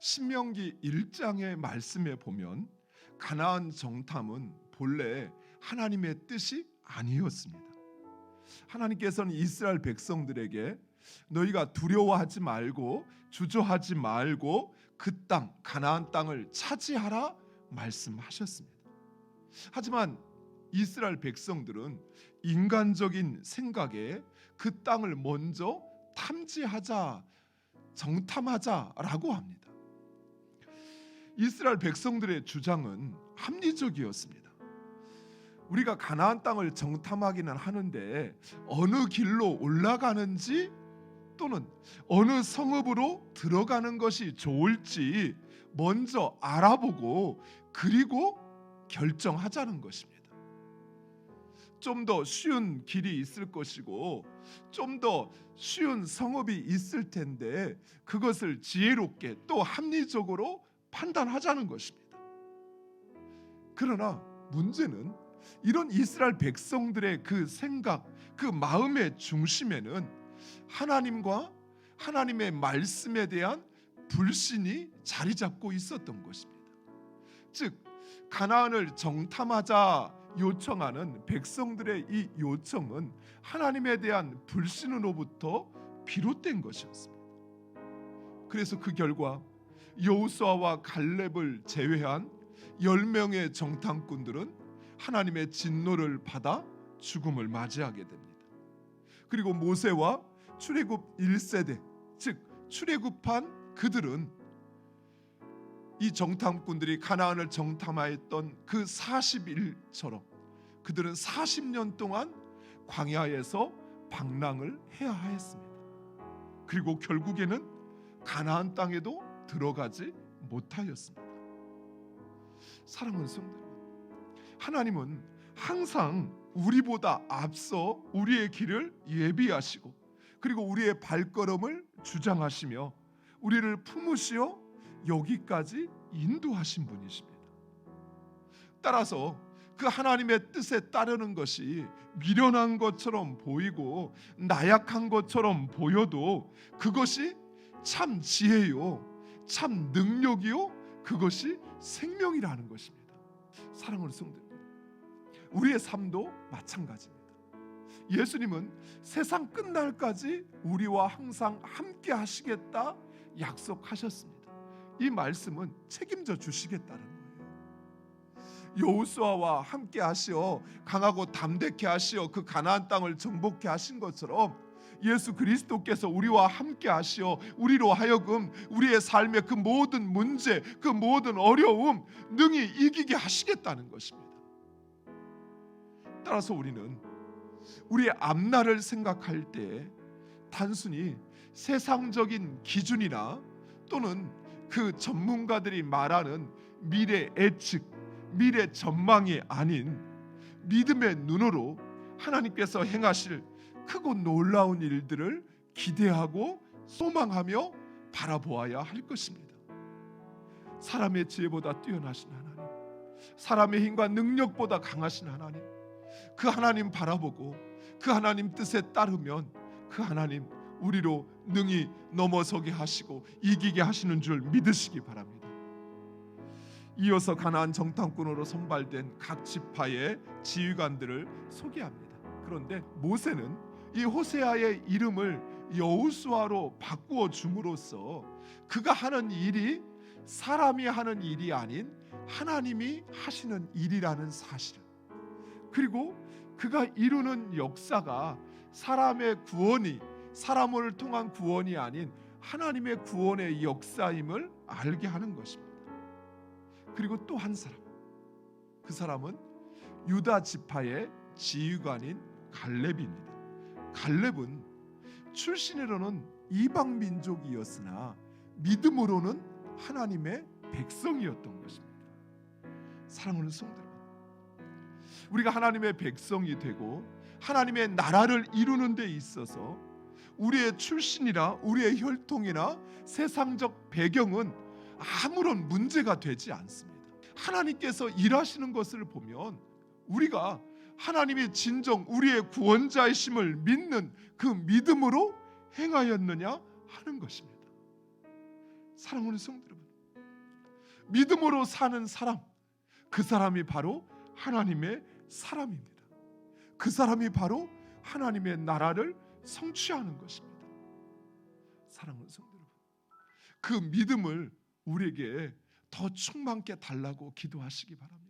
신명기 1장의 말씀에 보면 가나안 정탐은 본래 하나님의 뜻이 아니었습니다. 하나님께서는 이스라엘 백성들에게 너희가 두려워하지 말고 주저하지 말고 그 땅 가나안 땅을 차지하라 말씀하셨습니다. 하지만 이스라엘 백성들은 인간적인 생각에 그 땅을 먼저 탐지하자, 정탐하자라고 합니다. 이스라엘 백성들의 주장은 합리적이었습니다. 우리가 가나안 땅을 정탐하기는 하는데 어느 길로 올라가는지 또는 어느 성읍으로 들어가는 것이 좋을지 먼저 알아보고 그리고 결정하자는 것입니다. 좀 더 쉬운 길이 있을 것이고 좀 더 쉬운 성읍이 있을 텐데 그것을 지혜롭게 또 합리적으로 판단하자는 것입니다. 그러나 문제는 이런 이스라엘 백성들의 그 생각, 그 마음의 중심에는 하나님과 하나님의 말씀에 대한 불신이 자리 잡고 있었던 것입니다. 즉 가나안을 정탐하자 요청하는 백성들의 이 요청은 하나님에 대한 불신으로부터 비롯된 것이었습니다. 그래서 그 결과 여호수아와 갈렙을 제외한 10명의 정탐꾼들은 하나님의 진노를 받아 죽음을 맞이하게 됩니다. 그리고 모세와 출애굽 1세대, 즉 출애굽한 그들은 이 정탐꾼들이 가나안을 정탐하였던 그 40일처럼 그들은 40년 동안 광야에서 방랑을 해야 하였습니다. 그리고 결국에는 가나안 땅에도 들어가지 못하였습니다. 사랑하는 성도 여러분, 하나님은 항상 우리보다 앞서 우리의 길을 예비하시고 그리고 우리의 발걸음을 주장하시며 우리를 품으시어 여기까지 인도하신 분이십니다. 따라서 그 하나님의 뜻에 따르는 것이 미련한 것처럼 보이고 나약한 것처럼 보여도 그것이 참 지혜요, 참 능력이요, 그것이 생명이라는 것입니다. 사랑하는 성도 여러분, 우리의 삶도 마찬가지입니다. 예수님은 세상 끝날까지 우리와 항상 함께 하시겠다 약속하셨습니다. 이 말씀은 책임져 주시겠다는 거예요. 여호수아와 함께 하시어 강하고 담대케 하시어 그 가나안 땅을 정복케 하신 것처럼 예수 그리스도께서 우리와 함께 하시어 우리로 하여금 우리의 삶의 그 모든 문제, 그 모든 어려움 능히 이기게 하시겠다는 것입니다. 따라서 우리는 우리의 앞날을 생각할 때 단순히 세상적인 기준이나 또는 그 전문가들이 말하는 미래 예측, 미래 전망이 아닌 믿음의 눈으로 하나님께서 행하실 크고 놀라운 일들을 기대하고 소망하며 바라보아야 할 것입니다. 사람의 지혜보다 뛰어나신 하나님, 사람의 힘과 능력보다 강하신 하나님, 그 하나님 바라보고 그 하나님 뜻에 따르면 그 하나님 우리로 능히 넘어서게 하시고 이기게 하시는 줄 믿으시기 바랍니다. 이어서 가나안 정탐꾼으로 선발된 각 지파의 지휘관들을 소개합니다. 그런데 모세는 이 호세아의 이름을 여호수아로 바꾸어 줌으로써 그가 하는 일이 사람이 하는 일이 아닌 하나님이 하시는 일이라는 사실, 그리고 그가 이루는 역사가 사람의 구원이 사람을 통한 구원이 아닌 하나님의 구원의 역사임을 알게 하는 것입니다. 그리고 또 한 사람, 그 사람은 유다 지파의 지휘관인 갈렙입니다. 갈렙은 출신으로는 이방 민족이었으나 믿음으로는 하나님의 백성이었던 것입니다. 사랑하는 성도 여러분, 우리가 하나님의 백성이 되고 하나님의 나라를 이루는 데 있어서 우리의 출신이나 우리의 혈통이나 세상적 배경은 아무런 문제가 되지 않습니다. 하나님께서 일하시는 것을 보면 우리가 하나님이 진정 우리의 구원자이심을 믿는 그 믿음으로 행하였느냐 하는 것입니다. 사랑하는 성도 여러분, 믿음으로 사는 사람, 그 사람이 바로 하나님의 사람입니다. 그 사람이 바로 하나님의 나라를 성취하는 것입니다. 사랑하는 성도 여러분, 그 믿음을 우리에게 더 충만케 달라고 기도하시기 바랍니다.